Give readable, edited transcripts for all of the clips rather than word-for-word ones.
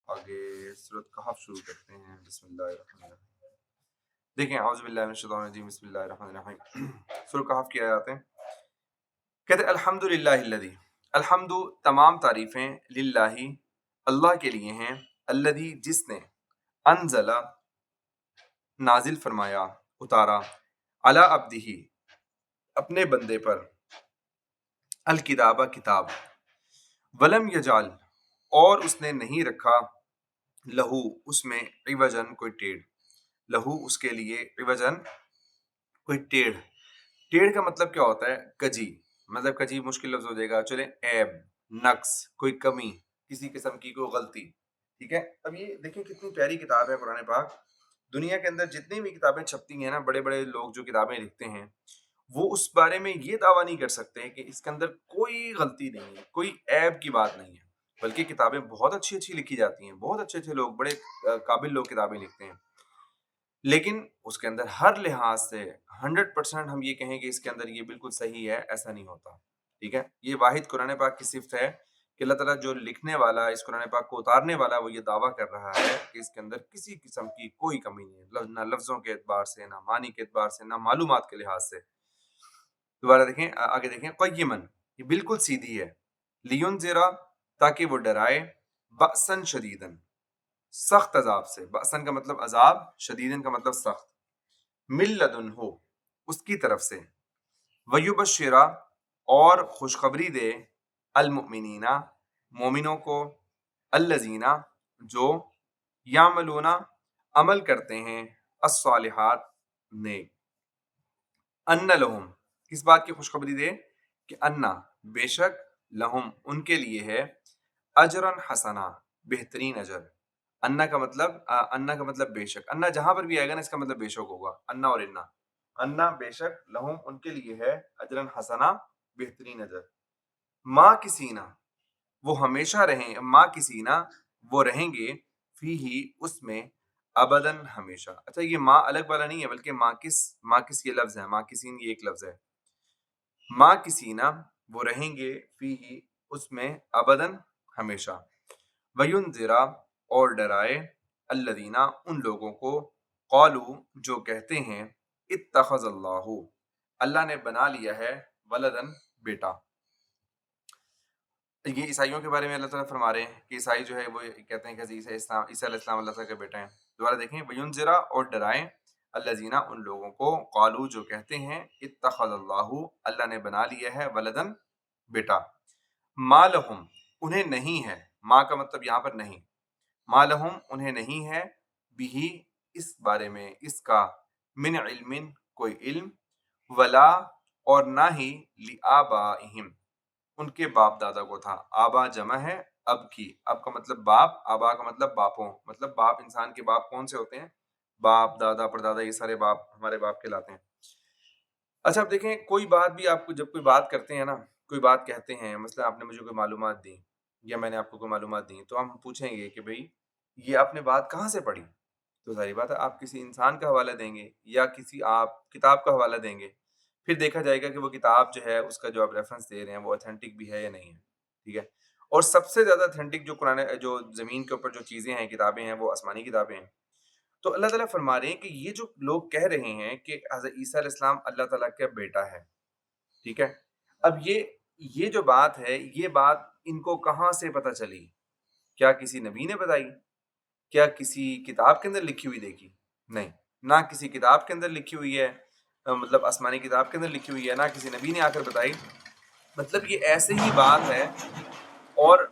آگے سورۃ کہف شروع کرتے ہیں۔ بسم اللہ الرحمن الرحیم۔ دیکھیں اعوذ باللہ من الشیطان الرجیم، بسم اللہ الرحمن الرحیم۔ سورۃ کہف کی آیات ہیں، کہتے ہیں الحمد للہ الذی، الحمد تمام تعریفیں، للہ اللہ کے لیے ہیں، الذی جس نے، انزل نازل فرمایا، اتارا، علی عبدہ اپنے بندے پر، الکتاب کتاب، ولم یجعل اور اس نے نہیں رکھا، لہو اس میں، عوجن کوئی ٹیڑھ، لہو اس کے لیے، عوجن کوئی ٹیڑھ۔ ٹیڑھ کا مطلب کیا ہوتا ہے؟ کجی، مطلب کجی مشکل لفظ ہو جائے گا، چلیں عیب، نقص، کوئی کمی، کسی قسم کی کوئی غلطی، ٹھیک ہے۔ اب یہ دیکھیں کتنی پیاری کتاب ہے قرآن پاک۔ دنیا کے اندر جتنی بھی کتابیں چھپتی ہیں نا، بڑے بڑے لوگ جو کتابیں لکھتے ہیں، وہ اس بارے میں یہ دعویٰ نہیں کر سکتے کہ اس کے اندر کوئی غلطی نہیں ہے، کوئی عیب کی بات نہیں ہے، بلکہ کتابیں بہت اچھی اچھی لکھی جاتی ہیں، بہت اچھے اچھے لوگ، بڑے قابل لوگ کتابیں لکھتے ہیں، لیکن اس کے اندر ہر لحاظ سے 100% ہم یہ کہیں کہ اس کے اندر یہ بالکل صحیح ہے، ایسا نہیں ہوتا، ٹھیک ہے۔ یہ واحد قرآن پاک کی صفت ہے کہ اللہ تعالیٰ جو لکھنے والا، اس قرآن پاک کو اتارنے والا، وہ یہ دعویٰ کر رہا ہے کہ اس کے اندر کسی قسم کی کوئی کمی نہیں ہے، نہ لفظوں کے اعتبار سے، نہ معنی کے اعتبار سے، نہ معلومات کے لحاظ سے۔ دوبارہ دیکھیں، آگے دیکھیں، قیمن، یہ بالکل سیدھی ہے، لینذرا تاکہ وہ ڈرائے، بأسن شدیدن سخت عذاب سے، بأسن کا مطلب عذاب، شدیدن کا مطلب سخت، من لدن ہو اس کی طرف سے، ویبشرا اور خوشخبری دے، المؤمنین مومنوں کو، الذین جو، یعملون عمل کرتے ہیں، الصالحات نیک، ان لہم کس بات کی خوشخبری دے کہ انا بے شک، لہم ان کے لیے ہے، اجرن حسنا بہترین اجر۔ انا کا مطلب بے شک، انا جہاں پر بھی آئے گا نا اس کا مطلب بے شک ہوگا، انا اور انا بے شک، لہم ان کے لیے ہے، اجرن حسنا بہترین اجر، ماں کسینا وہ ہمیشہ رہیں، ماں کسینا وہ رہیں گے، فی ہی اس میں، ابدن ہمیشہ۔ اچھا یہ ماں الگ والا نہیں ہے، بلکہ ماکس یہ لفظ ہے، ماکسین یہ ایک لفظ ہے، ماں کسینا وہ رہیں گے، فی ہی اس میں، ابدن ہمیشہ، وینذرا اور ڈرائے، الذین ان لوگوں کو، قالو جو کہتے ہیں، اتخذ اللہ اللہ نے بنا لیا ہے، ولدن بیٹا۔ یہ عیسائیوں کے بارے میں اللہ تعالیٰ فرما رہے ہیں کہ عیسائی جو ہے وہ کہتے ہیں کہ عیسیٰ علیہ السلام اللہ تعالیٰ کے بیٹے ہیں۔ دوبارہ دیکھیں، وینذرا اور ڈرائیں، الذین ان لوگوں کو، قالو جو کہتے ہیں، اتخذ اللہ اللہ نے بنا لیا ہے، ولدن بیٹا، ما لہم انہیں نہیں ہے، ما کا مطلب یہاں پر نہیں، ما لہم انہیں نہیں ہے، بھی اس بارے میں، اس کا، من علم کوئی علم، ولا اور نہ ہی، لآبائہم ان کے باپ دادا کو تھا۔ آبا جمع ہے اب کی، اب کا مطلب باپ، آبا کا مطلب باپوں، مطلب باپ، انسان کے باپ کون سے ہوتے ہیں؟ باپ، دادا، پردادا، یہ سارے باپ ہمارے باپ کہلاتے ہیں۔ اچھا اب دیکھیں، کوئی بات بھی آپ کو جب کوئی بات کرتے ہیں نا، کوئی بات کہتے ہیں، مثلا آپ نے مجھے کوئی معلومات دی یا میں نے آپ کو کوئی معلومات دی، تو ہم پوچھیں گے کہ بھئی یہ آپ نے بات کہاں سے پڑھی؟ تو ظاہر بات ہے آپ کسی انسان کا حوالہ دیں گے یا کسی آپ کتاب کا حوالہ دیں گے، پھر دیکھا جائے گا کہ وہ کتاب جو ہے اس کا جو آپ ریفرنس دے رہے ہیں وہ اوتھینٹک بھی ہے یا نہیں ہے، ٹھیک ہے۔ اور سب سے زیادہ اوتھینٹک جو زمین کے اوپر جو چیزیں ہیں، کتابیں ہیں، وہ آسمانی کتابیں ہیں۔ تو اللہ تعالیٰ فرما رہے ہیں کہ یہ جو لوگ کہہ رہے ہیں کہ حضرت عیسیٰ علیہ السلام اللہ تعالیٰ کا بیٹا ہے، ٹھیک ہے، اب یہ جو بات ہے، یہ بات ان کو کہاں سے پتہ چلی؟ کیا کسی نبی نے بتائی؟ کیا کسی کتاب کے اندر لکھی ہوئی دیکھی؟ نہیں، نہ کسی کتاب کے اندر لکھی ہوئی ہے، مطلب آسمانی کتاب کے اندر لکھی ہوئی ہے، نہ کسی نبی نے آ کر بتائی، مطلب یہ ایسے ہی بات ہے، اور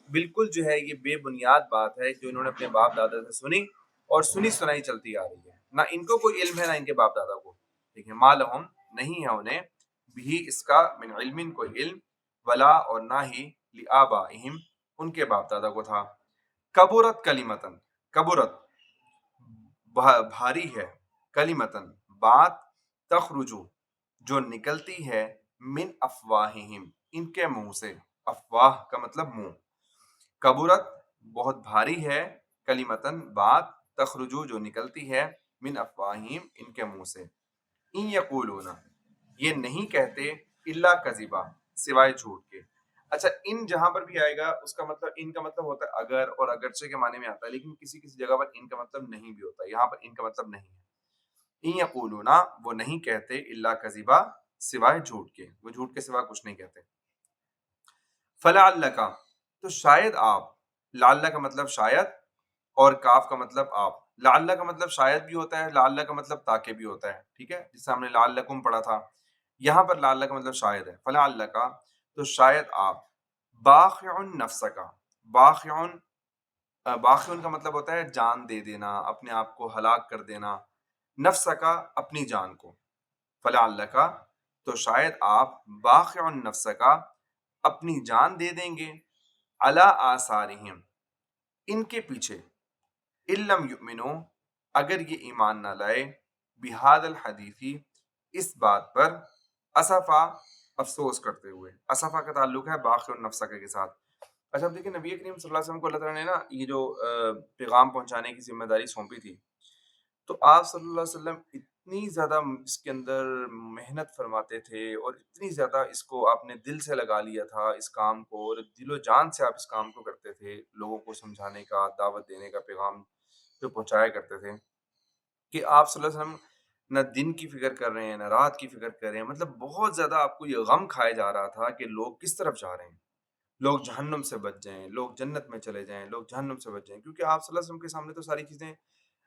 بالکل جو ہے یہ بے بنیاد بات ہے جو انہوں نے اپنے باپ دادا سے سنی اور سنی سنائی چلتی آ رہی ہے، نہ ان کو کوئی علم ہے نہ ان کے باپ دادا کو، ٹھیک ہے۔ ما لہم نہیں ہے انہیں، بھی اس کا، من علم کوئی علم، ولا اور نہ ہی، لآبائہم ان کے باپ دادا کو تھا، کبرت کلمتن کبرت بھاری ہے، کلمتن بات، تخرجو جو نکلتی ہے، من افواہہم ان کے منہ سے، افواہ کا مطلب منہ، کبرت بہت بھاری ہے، کلمتن بات، تخرجو جو نکلتی ہے، من افواہہم ان کے منہ سے، ان یقولون یہ نہیں کہتے، الا کذبا سوائے جھوٹ کے، اچھا ان جہاں پر بھی آئے گا اس کا مطلب ان کا مطلب ہوتا ہے اگر اور اگرچہ کے معنی میں آتا ہے، لیکن کسی کسی جگہ پر ان کا مطلب نہیں بھی ہوتا ہے، یہاں پر ان کا مطلب نہیں ہے۔ ان یقولون وہ نہیں کہتے الا کذبا سوائے جھوٹ کے، وہ جھوٹ کے سوا کچھ نہیں کہتے۔ فلعلک تو شاید آپ، لعل کا مطلب شاید اور کاف کا مطلب آپ، لعل کا مطلب شاید بھی ہوتا ہے، لعل کا مطلب تاکہ بھی ہوتا ہے، ٹھیک ہے، جس سے ہم نے لعلکم پڑھا تھا، یہاں پر لعل کا مطلب شاید ہے۔ فلعلک تو شاید آپ، باخع نفس کا، باخع باخع کا مطلب ہوتا ہے جان دے دینا، اپنے آپ کو ہلاک کر دینا، نفس کا اپنی جان کو، فلعلک تو شاید آپ باخع نفس کا اپنی جان دے دیں گے، علی آثارہم ان کے پیچھے، ان لم یؤمنوا اگر یہ ایمان نہ لائے، بہذا الحدیث اس بات پر، اسفا افسوس کرتے ہوئے، اسفا کا تعلق ہے باخع النفس کے ساتھ۔ اچھا اب دیکھیں نبی کریم صلی اللہ علیہ وسلم کو اللہ تعالیٰ نے نا یہ جو پیغام پہنچانے کی ذمہ داری سونپی تھی، تو آپ صلی اللہ علیہ وسلم اتنی زیادہ اس کے اندر محنت فرماتے تھے اور اتنی زیادہ اس کو آپ نے دل سے لگا لیا تھا اس کام کو، اور دل و جان سے آپ اس کام کو کرتے تھے، لوگوں کو سمجھانے کا، دعوت دینے کا، پیغام جو پہنچایا کرتے تھے، کہ آپ صلی اللہ علیہ وسلم نہ دن کی فکر کر رہے ہیں نہ رات کی فکر کر رہے ہیں، مطلب بہت زیادہ آپ کو یہ غم کھایا جا رہا تھا کہ لوگ کس طرف جا رہے ہیں، لوگ جہنم سے بچ جائیں، لوگ جنت میں چلے جائیں، لوگ جہنم سے بچ جائیں، کیونکہ آپ صلی اللہ علیہ وسلم کے سامنے تو ساری چیزیں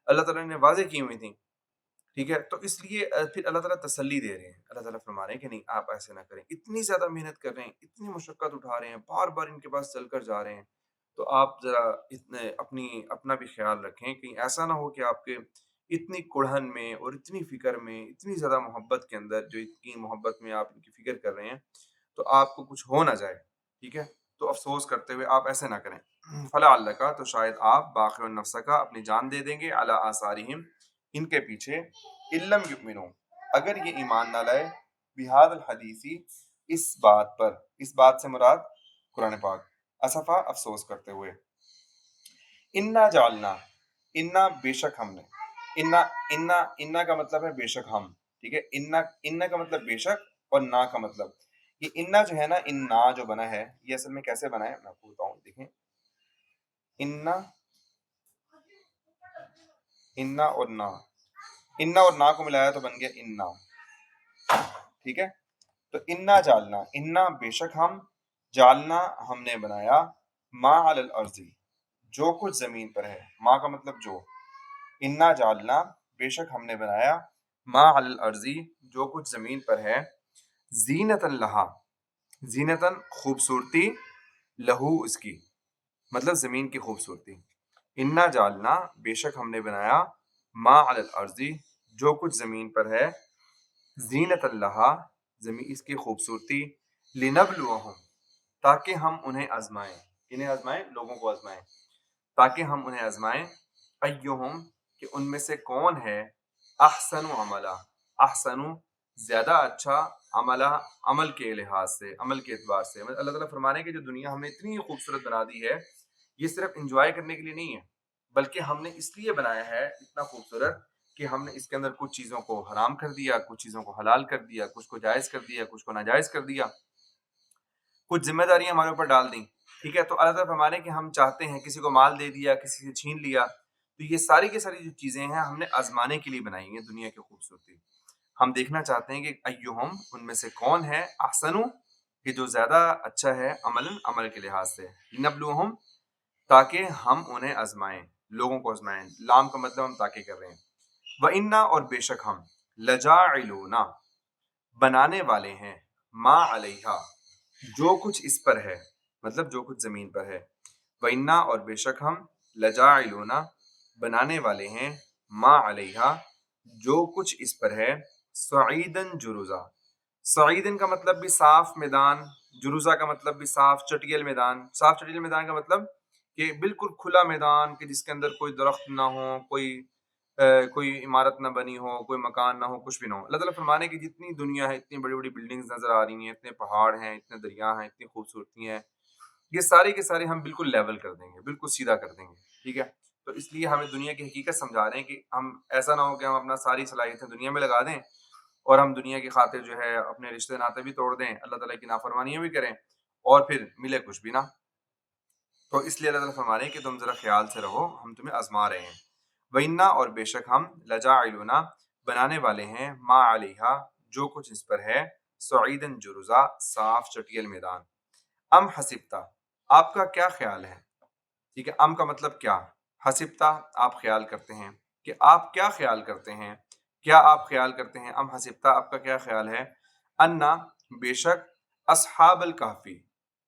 اللہ تعالیٰ نے واضح کی ہوئی تھیں، ٹھیک ہے، تو اس لیے پھر اللہ تعالیٰ تسلی دے رہے ہیں، اللہ تعالیٰ فرما رہے ہیں کہ نہیں آپ ایسے نہ کریں، اتنی زیادہ محنت کر رہے ہیں، اتنی مشقت اٹھا رہے ہیں، بار بار ان کے پاس چل کر جا رہے ہیں، تو آپ ذرا اتنے اپنا بھی خیال رکھیں، کہیں ایسا نہ ہو کہ آپ کے اتنی کڑھن میں اور اتنی فکر میں، اتنی زیادہ محبت کے اندر، جو اتنی محبت میں آپ ان کی فکر کر رہے ہیں، تو آپ کو کچھ ہو نہ جائے، ٹھیک ہے، تو افسوس کرتے ہوئے آپ ایسے نہ کریں۔ فلعلک تو شاید آپ باخع النفس کا اپنی جان دے دیں گے، علی آثارہم ان کے پیچھے، ان لم یؤمنوا اگر یہ ایمان نہ لائے، بہذا الحدیث اس بات پر، اس بات سے مراد قرآن پاک، اسفا افسوس کرتے ہوئے، انا جعلنا انا بے شک ہم نے، انا کا مطلب ہے بے شک ہم، ٹھیک ہے، انا کا مطلب بے شک اور نا کا مطلب، یہ انا جو ہے نا، انا جو بنا ہے یہ اصل میں کیسے بنا ہے میں آپ کو بتاؤں، دیکھیں انا اور نا کو ملایا تو بن گیا انا، ٹھیک ہے، تو انا جالنا، انا بے شک ہم، جالنا ہم نے بنایا، ما علی الارض جو کچھ زمین پر ہے، ما کا مطلب جو، انا جالنا بے شک ہم نے بنایا، ما علی الارض جو کچھ زمین پر ہے، زینۃ لہا زینتاً خوبصورتی، لہو اس کی، مطلب زمین کی خوبصورتی، انا جالنا بے شک ہم نے بنایا، ما علی الارض جو کچھ زمین پر ہے، زینت اللہ زمین اس کی خوبصورتی، لنبلوہم تاکہ ہم انہیں آزمائیں، انہیں آزمائیں لوگوں کو آزمائیں، تاکہ ہم انہیں آزمائیں، ایہم کہ ان میں سے کون ہے، احسن عملا احسن زیادہ اچھا، عملا عمل کے لحاظ سے، عمل کے اعتبار سے، اللہ تعالیٰ فرمانے کہ جو دنیا ہم نے اتنی خوبصورت بنا دی ہے، یہ صرف انجوائے کرنے کے لیے نہیں ہے، بلکہ ہم نے اس لیے بنایا ہے اتنا خوبصورت کہ ہم نے اس کے اندر کچھ چیزوں کو حرام کر دیا، کچھ چیزوں کو حلال کر دیا، کچھ کو جائز کر دیا، کچھ کو ناجائز کر دیا، کچھ ذمہ داریاں ہمارے اوپر ڈال دیں، ٹھیک ہے، تو اللہ تعالیٰ فرمانے کہ ہم چاہتے ہیں، کسی کو مال دے دیا، کسی سے چھین لیا، تو یہ ساری کی ساری جو چیزیں ہیں ہم نے آزمانے کے لیے بنائی ہیں دنیا کی خوبصورتی، ہم دیکھنا چاہتے ہیں کہ ایہم ان میں سے کون ہے، احسن کہ جو زیادہ اچھا ہے، عمل کے لحاظ سے، نبلوہم تاکہ ہم انہیں آزمائیں، لوگوں کو آزمائیں، لام کا مطلب ہم تاکہ کر رہے ہیں، وَإِنَّا اور بے شک ہم، لَجَاعِلُونَ بنانے والے ہیں، ما علیہا جو کچھ اس پر ہے، مطلب جو کچھ زمین پر ہے، وَإِنَّا اور بے شک ہم، لَجَاعِلُونَ بنانے والے ہیں، ما علیہا جو کچھ اس پر ہے، صعیدن جرزا، صعیدن کا مطلب بھی صاف میدان، جرزا کا مطلب بھی صاف چٹیل میدان، صاف چٹیل میدان کا مطلب کہ بالکل کھلا میدان، کہ جس کے اندر کوئی درخت نہ ہو، کوئی عمارت نہ بنی ہو، کوئی مکان نہ ہو، کچھ بھی نہ ہو، اللہ تعالیٰ فرمانے کی جتنی دنیا ہے، اتنی بڑی بڑی بلڈنگز نظر آ رہی ہیں، اتنے پہاڑ ہیں، اتنے دریا ہیں، اتنی خوبصورتی ہیں، یہ سارے کے سارے ہم بالکل لیول کر دیں گے، بالکل سیدھا کر دیں گے، ٹھیک ہے، تو اس لیے ہمیں دنیا کی حقیقت سمجھا رہے ہیں کہ ہم ایسا نہ ہو کہ ہم اپنا ساری صلاحیتیں دنیا میں لگا دیں اور ہم دنیا کی خاطر جو ہے اپنے رشتے ناطے بھی توڑ دیں، اللہ تعالیٰ کی نافرمانیاں بھی کریں، اور پھر ملے کچھ بھی نہ. تو اس لیے اللہ تعالیٰ فرما رہے ہیں کہ تم ذرا خیال سے رہو، ہم تمہیں آزما رہے ہیں. وَإِنَّا اور بے شک ہم لَجَاعِلُونَ بنانے والے ہیں ما علیہا جو کچھ اس پر ہے، صعیداً جرزا صاف چٹیل میدان. ام حسبتا آپ کا کیا خیال ہے؟ ٹھیک ہے، ام کا مطلب کیا، حسبتا آپ خیال کرتے ہیں، کہ آپ کیا خیال کرتے ہیں، کیا آپ خیال کرتے ہیں، ام حسبتا آپ کا کیا خیال ہے، انا بے شک اصحاب الکہفی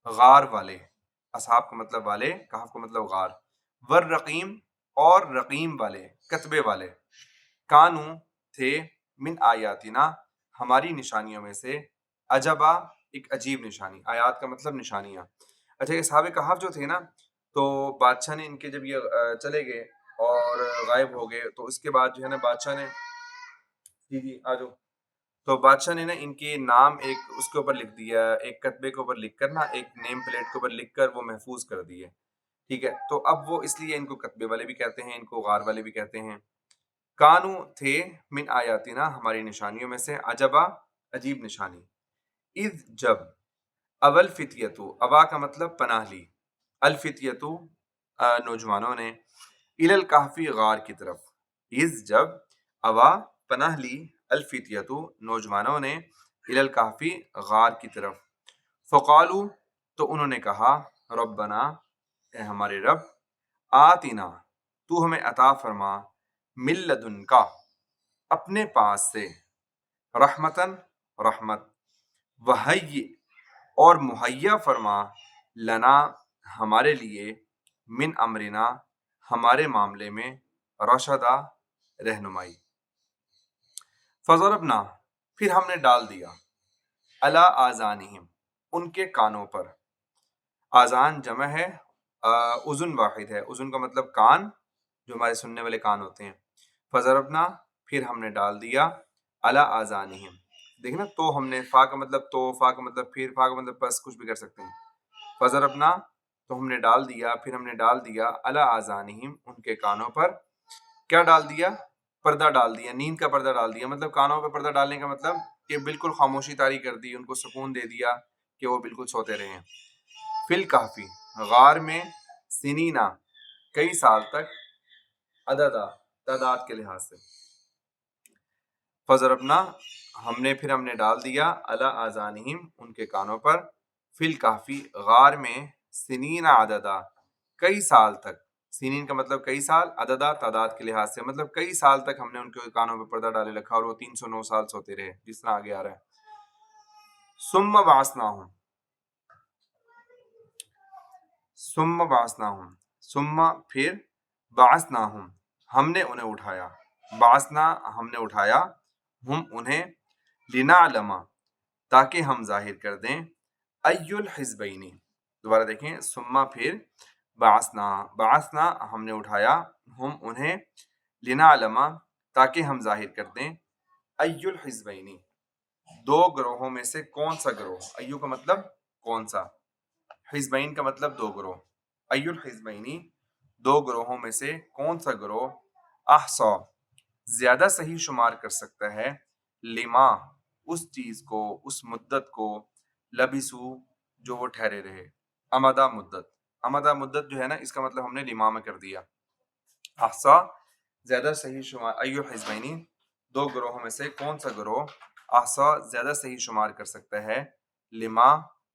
غار والے، اصحاب کا مطلب والے، کہف کا مطلب غار، والرقیم اور رقیم والے کتبے والے، کانو تھے، من آیاتنا ہماری نشانیوں میں سے، عجبا ایک عجیب نشانی، آیات کا مطلب نشانیاں. اچھا یہ اصحاب کہف جو تھے نا، تو بادشاہ نے ان کے جب یہ چلے گئے اور غائب ہو گئے، تو اس کے بعد جو ہے نا بادشاہ نے جی آ جاؤ، تو بادشاہ نے نا ان کے نام ایک اس کے اوپر لکھ دیا، ایک کتبے کے اوپر لکھ کر نا، ایک نیم پلیٹ کے اوپر لکھ کر وہ محفوظ کر دیے. ٹھیک ہے، تو اب وہ اس لیے ان کو کتبے والے بھی کہتے ہیں، ان کو غار والے بھی کہتے ہیں. کانو تھے من آیاتنا ہماری نشانیوں میں سے، عجبا عجیب نشانی، اذ جب، اول فتیتو ابا کا مطلب پناہ لی، الفتیتو نوجوانوں نے، الالکہفی غار کی طرف، اذ جب ابا پناہ لی، الفتیتو نوجوانوں نے، الالکہفی غار کی طرف، فقالو تو انہوں نے کہا، ربنا اے ہمارے رب، آتنا تو ہمیں عطا فرما، من لدنکا اپنے پاس سے، رحمتن رحمت، وہی اور مہیا فرما، لنا ہمارے لیے، من امرنا ہمارے معاملے میں، رشدا رہنمائی. فضربنا پھر ہم نے ڈال دیا، علی آذانہم ان کے کانوں پر، آذان جمع ہے، اذن واحد ہے، اذن کا مطلب کان، جو ہمارے سننے والے کان ہوتے ہیں. فضربنا پھر ہم نے ڈال دیا، علی آذانہم، دیکھنا تو ہم نے، فا کا مطلب تو، فا کا مطلب پھر، فا کا مطلب بس، کچھ بھی کر سکتے ہیں. فضربنا تو ہم نے ڈال دیا، پھر ہم نے ڈال دیا، علی آذانہم ان کے کانوں پر، کیا ڈال دیا، پردہ ڈال دیا، نیند کا پردہ ڈال دیا. مطلب کانوں پہ پردہ ڈالنے کا مطلب کہ بالکل خاموشی طاری کر دی، ان کو سکون دے دیا کہ وہ بالکل سوتے رہیں. فی الکہفی غار میں، سنینا کئی سال تک، عددا تعداد کے لحاظ سے. فضربنا ہم نے ڈال دیا، علی آذانہم ان کے کانوں پر، فی الکہفی غار میں، سنین عددا کئی سال تک، سنین کا مطلب کئی سال، عددا تعداد کے لحاظ سے، مطلب کئی سال تک ہم نے ان کے کانوں پہ پردہ ڈالے رکھا اور وہ 309 سال سوتے رہے، جس طرح آگے آ رہا ہے. ثم پھر، بعثناہم ہم نے انہیں اٹھایا، بعثنا ہم نے اٹھایا، ہم انہیں، لنعلم تاکہ ہم ظاہر کر دیں، ای الحزبین، دوبارہ دیکھیں، ثم پھر، بعثنا ہم نے اٹھایا، ہم انہیں، لنعلم تاکہ ہم ظاہر کر دیں، ای الحزبین دو گروہوں میں سے کون سا گروہ، ایو کا مطلب کون سا، حزبین کا مطلب دو گروہ، ای الحزبین دو گروہوں میں سے کون سا گروہ، احصا زیادہ صحیح شمار کر سکتا ہے، لما اس چیز کو، اس مدت کو، لبسو جو وہ ٹھہرے رہے، امدہ مدت، امدہ مدت جو ہے نا اس کا مطلب ہم نے لما میں کر دیا. احصا زیادہ صحیح شمار، ایو حزبین دو گروہوں میں سے کون سا گروہ، احصا زیادہ صحیح شمار کر سکتا ہے، لما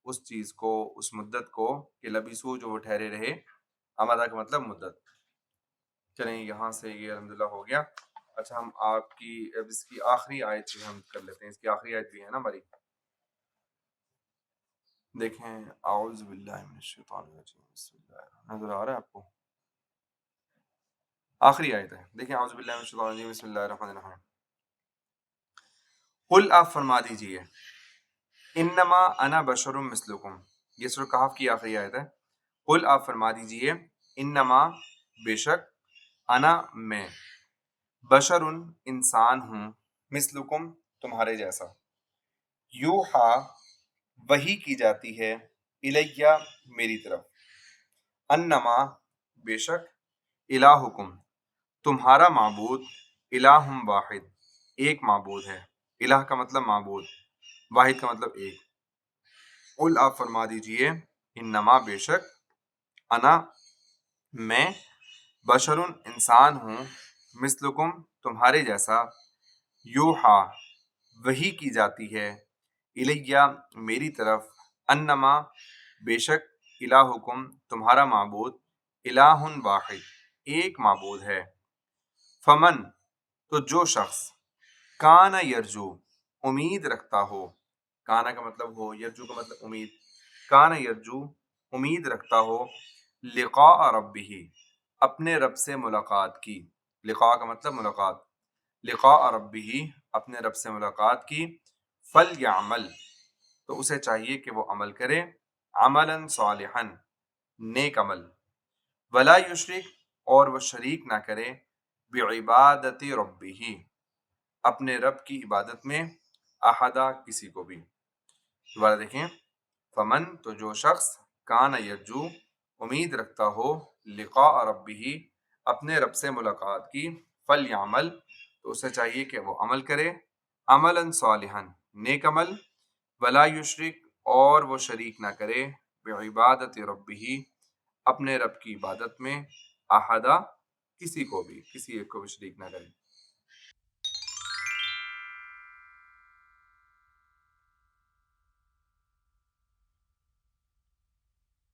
اس چیز کو، اس مدت کو، کہ لبسو جو وہ ٹھہرے رہے، امدہ کا مطلب مدت. چلیں یہاں سے یہ الحمدللہ ہو گیا. اچھا ہم آپ کی اب اس کی آخری آیت بھی ہم کر لیتے ہیں، اس کی آخری آیت بھی ہے نا ہماری، دیکھیں، اعوذ باللہ من الشیطان الرجیم، بسم اللہ، نظر آ رہا ہے آپ کو، آخری آیت ہے، دیکھیں، اعوذ باللہ من الشیطان الرجیم، بسم اللہ الرحمن الرحیم. قل آپ فرما دیجئے، انما انا بشر مثلکم، یہ سورہ کہف کی آخری آیت ہے. قل آپ فرما دیجئے، انما بے شک، انا میں، بشر انسان ہوں، مثلکم تمہارے جیسا، یوحا وحی کی جاتی ہے، الیہ میری طرف، انما بے شک، الہکم تمہارا معبود، الہ واحد ایک معبود ہے، الہ کا مطلب معبود، واحد کا مطلب ایک. قل آپ فرما دیجئے انما بے شک انا میں بشرن انسان ہوں مثلکم تمہارے جیسا یوحا وحی کی جاتی ہے الیہ میری طرف انما بے شک الہکم تمہارا معبود الہ واحد ایک معبود ہے فمن تو جو شخص کانا یرجو امید رکھتا ہو کانا کا مطلب ہو یرجو کا مطلب امید کانا یرجو امید رکھتا ہو لقاء ربہ اپنے رب سے ملاقات کی لقاء کا مطلب ملاقات لقاء ربہ اپنے رب سے ملاقات کی فلیعمل تو اسے چاہیے کہ وہ عمل کرے عملا صالحا نیک عمل ولا یشرک اور وہ شریک نہ کرے بعبادت ربہ اپنے رب کی عبادت میں احدا کسی کو بھی. دوبارہ دیکھیں فمن تو جو شخص کان یرجو امید رکھتا ہو لقاء ربہ اپنے رب سے ملاقات کی فلیعمل تو اسے چاہیے کہ وہ عمل کرے عملا صالحا نیک عمل ولا یشرک اور وہ شریک نہ کرے بعبادت ربہ اپنے رب کی عبادت میں احدا کسی کو بھی کسی ایک کو بھی شریک نہ کرے.